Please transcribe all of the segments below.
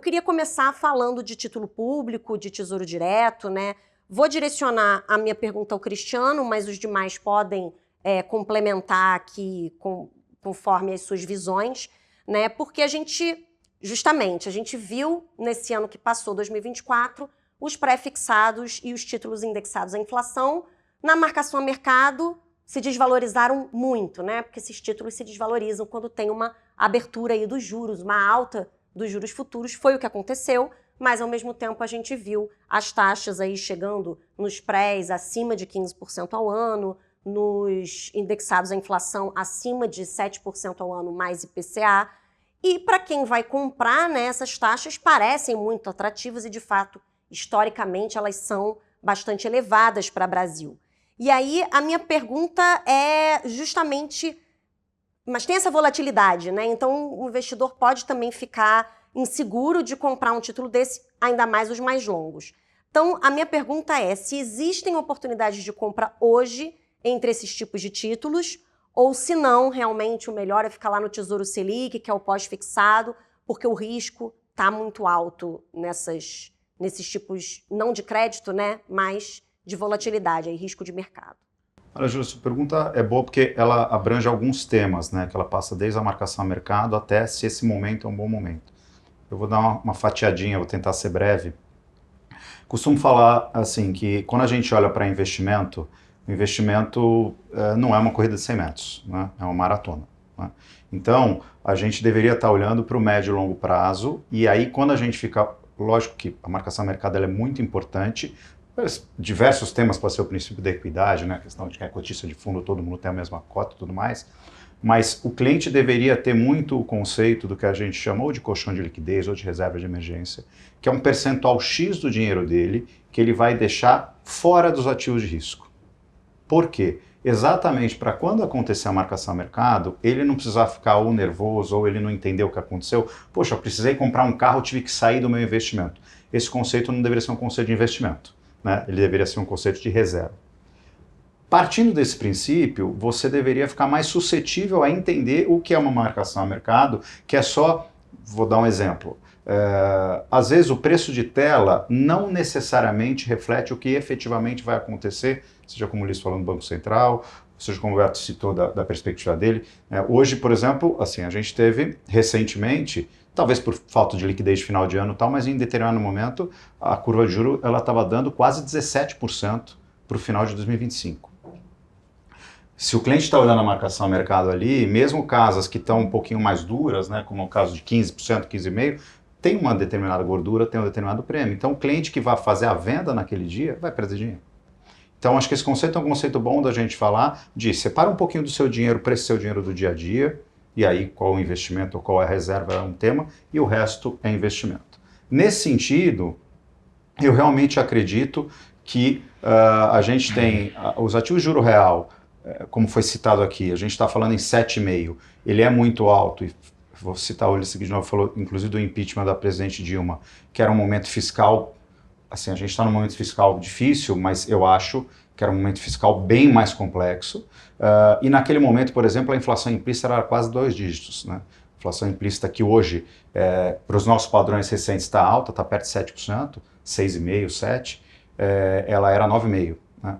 Eu queria começar falando de título público, de Tesouro Direto, né? Vou direcionar a minha pergunta ao Cristiano, mas os demais podem complementar aqui conforme as suas visões, né? Porque a gente viu nesse ano que passou, 2024, os pré-fixados e os títulos indexados à inflação na marcação a mercado se desvalorizaram muito, né? Porque esses títulos se desvalorizam quando tem uma abertura aí dos juros, uma alta dos juros futuros, foi o que aconteceu, mas ao mesmo tempo a gente viu as taxas aí chegando nos prés acima de 15% ao ano, nos indexados à inflação acima de 7% ao ano mais IPCA. E para quem vai comprar, né, essas taxas parecem muito atrativas e, de fato, historicamente, elas são bastante elevadas para o Brasil. E aí a minha pergunta é justamente, mas tem essa volatilidade, né? Então o investidor pode também ficar inseguro de comprar um título desse, ainda mais os mais longos. Então a minha pergunta é se existem oportunidades de compra hoje entre esses tipos de títulos, ou se não, realmente o melhor é ficar lá no Tesouro Selic, que é o pós-fixado, porque o risco está muito alto nesses tipos, não de crédito, né, mas de volatilidade, aí, risco de mercado. Olha, Júlia, sua pergunta é boa porque ela abrange alguns temas, né, que ela passa desde a marcação a mercado até se esse momento é um bom momento. Eu vou dar uma fatiadinha, vou tentar ser breve. Costumo falar assim que quando a gente olha para investimento, o investimento não é uma corrida de 100 metros, né? É uma maratona. Né? Então, a gente deveria estar olhando para o médio e longo prazo, e aí quando a gente fica, lógico que a marcação a mercado ela é muito importante, diversos temas, pode ser o princípio da equidade, né? A questão de que é cotista de fundo, todo mundo tem a mesma cota e tudo mais, mas o cliente deveria ter muito o conceito do que a gente chamou de colchão de liquidez ou de reserva de emergência, que é um percentual X do dinheiro dele que ele vai deixar fora dos ativos de risco. Por quê? Exatamente para quando acontecer a marcação a mercado, ele não precisar ficar ou nervoso ou ele não entender o que aconteceu. Poxa, eu precisei comprar um carro, tive que sair do meu investimento. Esse conceito não deveria ser um conceito de investimento, né? Ele deveria ser um conceito de reserva. Partindo desse princípio, você deveria ficar mais suscetível a entender o que é uma marcação a mercado, que é só, vou dar um exemplo, às vezes o preço de tela não necessariamente reflete o que efetivamente vai acontecer, seja como o Ulisses falou no Banco Central, seja como o Roberto citou da perspectiva dele. Hoje, por exemplo, assim, a gente teve recentemente, talvez por falta de liquidez de final de ano e tal, mas em determinado momento a curva de juros estava dando quase 17% para o final de 2025. Se o cliente está olhando a marcação a mercado ali, mesmo casas que estão um pouquinho mais duras, né, como o caso de 15%, 15,5%, tem uma determinada gordura, tem um determinado prêmio. Então o cliente que vai fazer a venda naquele dia vai perder dinheiro. Então acho que esse conceito é um conceito bom da gente falar de separa um pouquinho do seu dinheiro para esse seu dinheiro do dia a dia, e aí qual o investimento ou qual é a reserva é um tema, e o resto é investimento. Nesse sentido, eu realmente acredito que a gente tem os ativos de juro real, como foi citado aqui, a gente está falando em 7,5%, ele é muito alto, e vou citar o Ulisses de novo, falou inclusive do impeachment da presidente Dilma, que era um momento fiscal, assim, a gente está num momento fiscal difícil, mas eu acho que era um momento fiscal bem mais complexo, e naquele momento, por exemplo, a inflação implícita era quase 2 dígitos, né? A inflação implícita que hoje, para os nossos padrões recentes, está alta, está perto de 7%, 6,5%, 7%, ela era 9,5%, né?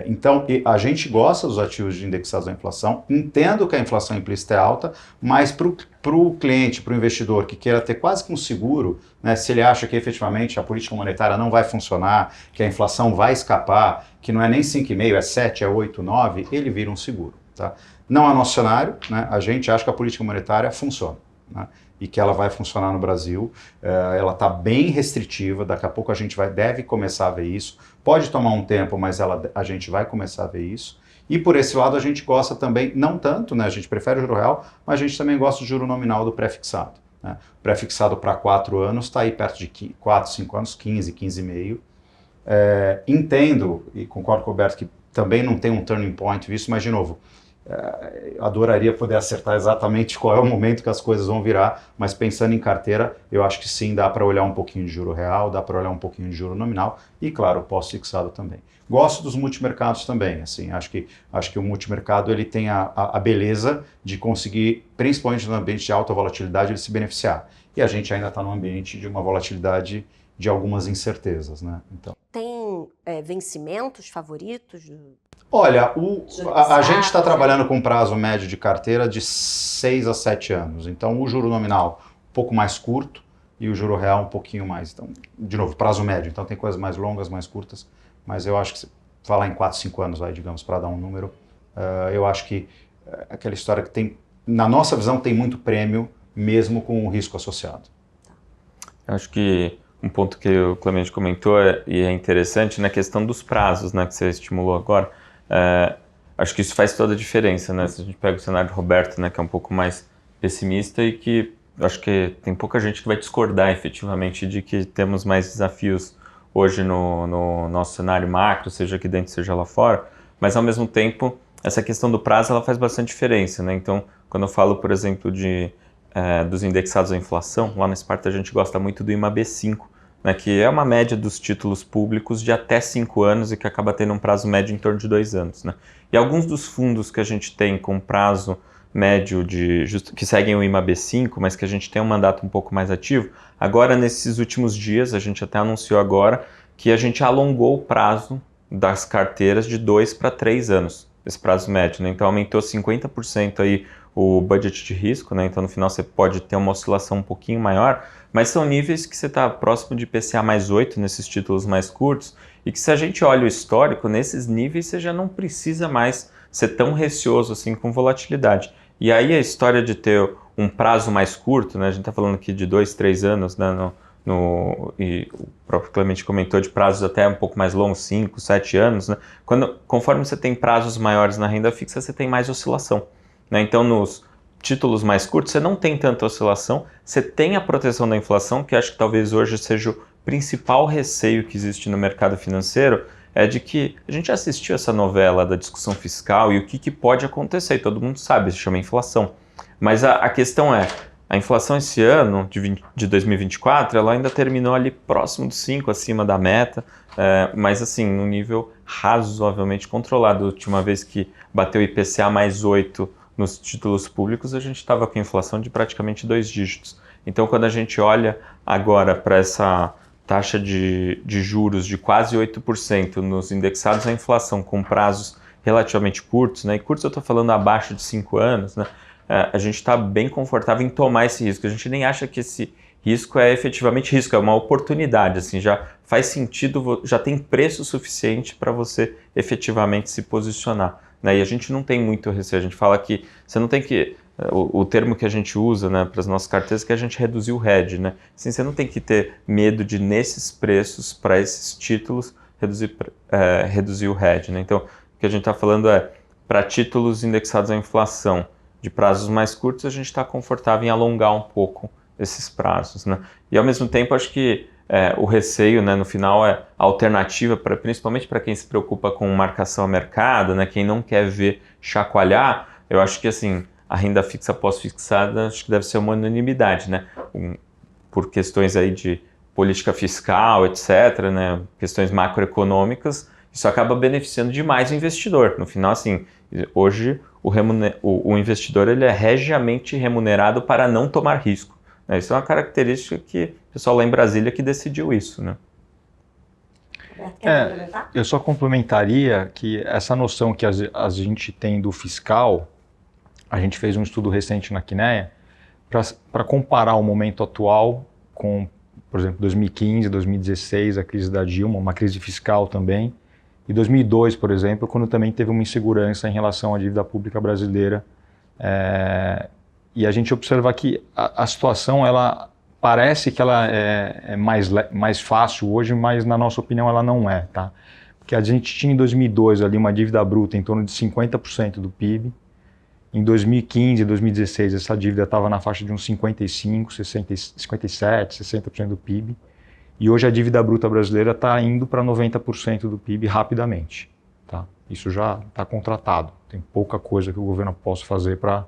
Então, a gente gosta dos ativos indexados à inflação, entendo que a inflação implícita é alta, mas para o cliente, para o investidor que queira ter quase que um seguro, né, se ele acha que efetivamente a política monetária não vai funcionar, que a inflação vai escapar, que não é nem 5,5%, é 7%, é 8%, 9%, ele vira um seguro. Tá? Não é nosso cenário, né, a gente acha que a política monetária funciona, né, e que ela vai funcionar no Brasil, ela está bem restritiva, daqui a pouco a gente deve começar a ver isso, pode tomar um tempo, mas a gente vai começar a ver isso, e por esse lado a gente gosta também, não tanto, né, a gente prefere o juro real, mas a gente também gosta do juro nominal do pré-fixado, né? Pré-fixado para 4 anos está aí perto de 4, 5 anos, 15, 15,5, entendo, e concordo com o Roberto que também não tem um turning point visto, mas de novo, adoraria poder acertar exatamente qual é o momento que as coisas vão virar, mas pensando em carteira, eu acho que sim, dá para olhar um pouquinho de juro real, dá para olhar um pouquinho de juro nominal e, claro, pós-fixado também. Gosto dos multimercados também, assim, acho que o multimercado ele tem a beleza de conseguir, principalmente no ambiente de alta volatilidade, ele se beneficiar. e a gente ainda está num ambiente de uma volatilidade de algumas incertezas, né? Então, tem vencimentos favoritos? olha, a gente está Judiciários, trabalhando com prazo médio de carteira de 6 a 7 anos. Então, o juro nominal um pouco mais curto e o juro real um pouquinho mais. Então, de novo, prazo médio. Então, tem coisas mais longas, mais curtas. Mas eu acho que, se falar em 4, 5 anos, aí, digamos, para dar um número, eu acho que aquela história que tem, na nossa visão, tem muito prêmio, mesmo com o risco associado. Acho que um ponto que o Clemente comentou e é interessante na questão dos prazos, né, que você estimulou agora. Acho que isso faz toda a diferença, né? Se a gente pega o cenário do Roberto, né, que é um pouco mais pessimista e que acho que tem pouca gente que vai discordar efetivamente de que temos mais desafios hoje no nosso cenário macro, seja aqui dentro, seja lá fora, mas ao mesmo tempo essa questão do prazo ela faz bastante diferença, né? Então, quando eu falo, por exemplo, dos indexados à inflação, lá na Esparta a gente gosta muito do IMAB5, né, que é uma média dos títulos públicos de até 5 anos e que acaba tendo um prazo médio em torno de 2 anos. Né? E alguns dos fundos que a gente tem com prazo médio que seguem o IMAB5, mas que a gente tem um mandato um pouco mais ativo, agora nesses últimos dias, a gente até anunciou agora que a gente alongou o prazo das carteiras de 2 para 3 anos, esse prazo médio. Né? Então aumentou 50% aí o budget de risco, né? Então no final você pode ter uma oscilação um pouquinho maior, mas são níveis que você está próximo de IPCA mais 8 nesses títulos mais curtos, e que se a gente olha o histórico, nesses níveis você já não precisa mais ser tão receoso assim com volatilidade. E aí a história de ter um prazo mais curto, né? A gente está falando aqui de 2, 3 anos, né? E o próprio Clemente comentou de prazos até um pouco mais longos, 5, 7 anos, né? Conforme você tem prazos maiores na renda fixa, você tem mais oscilação. Né? Então, nos títulos mais curtos, você não tem tanta oscilação, você tem a proteção da inflação, que acho que talvez hoje seja o principal receio que existe no mercado financeiro, é de que a gente assistiu essa novela da discussão fiscal e o que pode acontecer, e todo mundo sabe, se chama inflação. Mas a questão é, a inflação esse ano, de 2024, ela ainda terminou ali próximo dos 5, acima da meta, mas assim, num nível razoavelmente controlado. A última vez que bateu IPCA mais 8 nos títulos públicos, a gente estava com inflação de praticamente 2 dígitos. Então, quando a gente olha agora para essa taxa de juros de quase 8% nos indexados à inflação com prazos relativamente curtos, né? E curtos eu estou falando abaixo de 5 anos, né? A gente está bem confortável em tomar esse risco. A gente nem acha que esse risco é efetivamente risco, é uma oportunidade, assim, já faz sentido, já tem preço suficiente para você efetivamente se posicionar. Né? E a gente não tem muito receio, a gente fala que você não tem que, o termo que a gente usa, né, para as nossas carteiras é que a gente reduziu o hedge, né? Assim, você não tem que ter medo de, nesses preços, para esses títulos, reduzir o hedge. Né? Então, o que a gente está falando é, para títulos indexados à inflação, de prazos mais curtos, a gente está confortável em alongar um pouco esses prazos. Né? E ao mesmo tempo, acho que o receio, né, no final, é a alternativa, principalmente para quem se preocupa com marcação a mercado, né, quem não quer ver chacoalhar. Eu acho que assim, a renda fixa pós-fixada acho que deve ser uma unanimidade, né? Por questões aí de política fiscal, etc., né, questões macroeconômicas, isso acaba beneficiando demais o investidor. No final, assim, hoje o investidor ele é regiamente remunerado para não tomar risco. Né? Isso é uma característica que o pessoal lá em Brasília que decidiu isso. Né? Eu só complementaria que essa noção que a gente tem do fiscal, a gente fez um estudo recente na Quineia para comparar o momento atual com, por exemplo, 2015, 2016, a crise da Dilma, uma crise fiscal também, e 2002, por exemplo, quando também teve uma insegurança em relação à dívida pública brasileira. E a gente observa que a situação, ela parece que ela é mais fácil hoje, mas na nossa opinião ela não é. Tá? Porque a gente tinha em 2002 ali uma dívida bruta em torno de 50% do PIB. Em 2015 e 2016 essa dívida estava na faixa de uns 55, 57, 60% do PIB. E hoje a dívida bruta brasileira está indo para 90% do PIB rapidamente. Tá? Isso já está contratado. Tem pouca coisa que o governo possa fazer para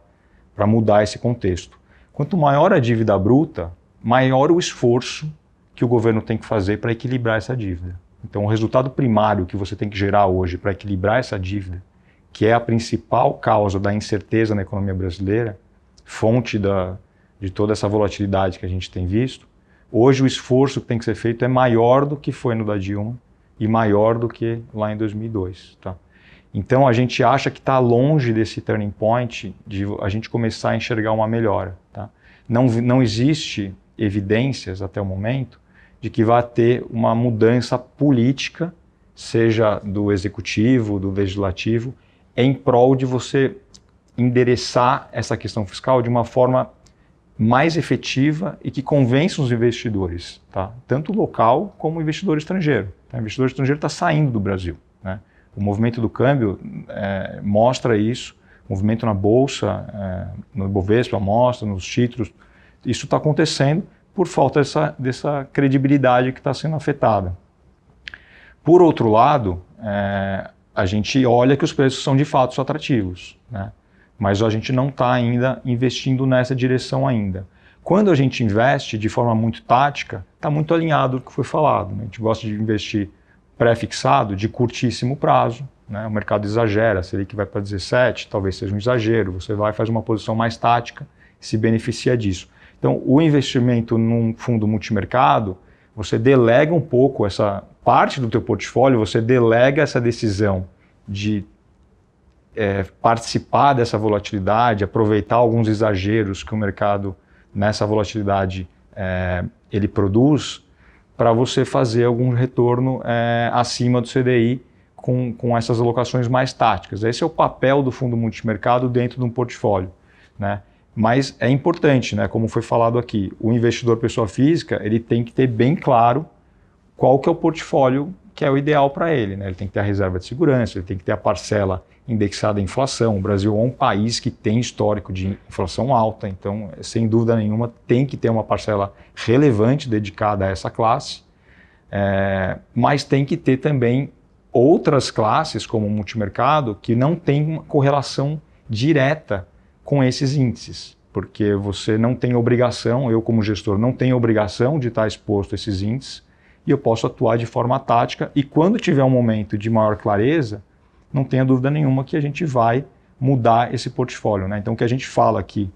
mudar esse contexto. Quanto maior a dívida bruta, maior o esforço que o governo tem que fazer para equilibrar essa dívida. Então o resultado primário que você tem que gerar hoje para equilibrar essa dívida, que é a principal causa da incerteza na economia brasileira, fonte de toda essa volatilidade que a gente tem visto, hoje o esforço que tem que ser feito é maior do que foi no da Dilma e maior do que lá em 2002. Tá? Então a gente acha que está longe desse turning point de a gente começar a enxergar uma melhora. Tá? Não existe evidências até o momento de que vai ter uma mudança política, seja do executivo, do legislativo, em prol de você endereçar essa questão fiscal de uma forma mais efetiva e que convença os investidores, tá? Tanto local como o investidor estrangeiro. Tá? O investidor estrangeiro está saindo do Brasil. Né? O movimento do câmbio mostra isso, o movimento na Bolsa, no Ibovespa mostra, nos títulos, isso está acontecendo por falta dessa credibilidade que está sendo afetada. Por outro lado, a gente olha que os preços são de fato atrativos, né? Mas a gente não está ainda investindo nessa direção ainda. Quando a gente investe de forma muito tática, está muito alinhado com o que foi falado. Né? A gente gosta de investir pré-fixado de curtíssimo prazo. Né? O mercado exagera, se ele que vai para 17, talvez seja um exagero. Você vai e faz uma posição mais tática e se beneficia disso. Então, o investimento num fundo multimercado, você delega um pouco essa parte do teu portfólio, você delega essa decisão de participar dessa volatilidade, aproveitar alguns exageros que o mercado nessa volatilidade ele produz para você fazer algum retorno acima do CDI com essas alocações mais táticas. Esse é o papel do fundo multimercado dentro de um portfólio, né? Mas é importante, né, como foi falado aqui, o investidor pessoa física ele tem que ter bem claro qual que é o portfólio que é o ideal para ele. Né? Ele tem que ter a reserva de segurança, ele tem que ter a parcela indexada à inflação. O Brasil é um país que tem histórico de inflação alta, então, sem dúvida nenhuma, tem que ter uma parcela relevante dedicada a essa classe, mas tem que ter também outras classes, como o multimercado, que não tem uma correlação direta com esses índices, porque você não tem obrigação, eu como gestor não tenho obrigação de estar exposto a esses índices, e eu posso atuar de forma tática, e quando tiver um momento de maior clareza, não tenha dúvida nenhuma que a gente vai mudar esse portfólio. Né? Então, o que a gente fala aqui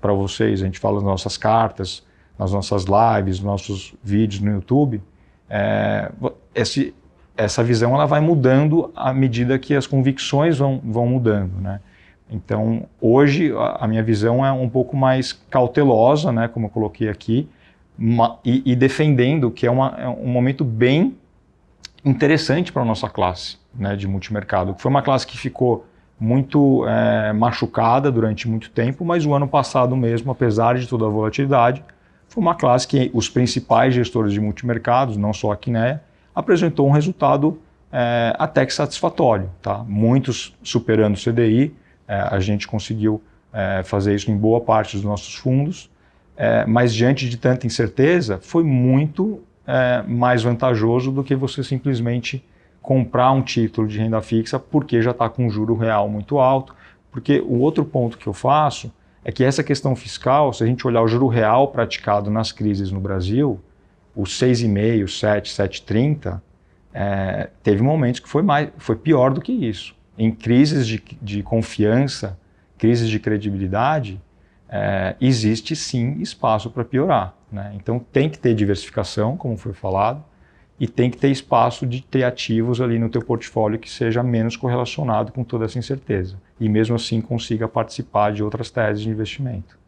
para vocês, a gente fala nas nossas cartas, nas nossas lives, nos nossos vídeos no YouTube, essa visão ela vai mudando à medida que as convicções vão mudando. Né? Então, hoje, a minha visão é um pouco mais cautelosa, né, como eu coloquei aqui, e defendendo que é um momento bem interessante para a nossa classe, né, de multimercado. Foi uma classe que ficou muito machucada durante muito tempo, mas o ano passado mesmo, apesar de toda a volatilidade, foi uma classe que os principais gestores de multimercados, não só a Quineia, apresentou um resultado até que satisfatório. Tá? Muitos superando o CDI, a gente conseguiu fazer isso em boa parte dos nossos fundos, mas diante de tanta incerteza, foi muito mais vantajoso do que você simplesmente comprar um título de renda fixa porque já está com um juro real muito alto. Porque o outro ponto que eu faço é que essa questão fiscal, se a gente olhar o juro real praticado nas crises no Brasil, o 6,5%, 7%, 7,30%, teve momentos que foi pior do que isso. Em crises de confiança, crises de credibilidade, existe sim espaço para piorar. Né? Então tem que ter diversificação, como foi falado, e tem que ter espaço de ter ativos ali no teu portfólio que seja menos correlacionado com toda essa incerteza. E mesmo assim consiga participar de outras teses de investimento.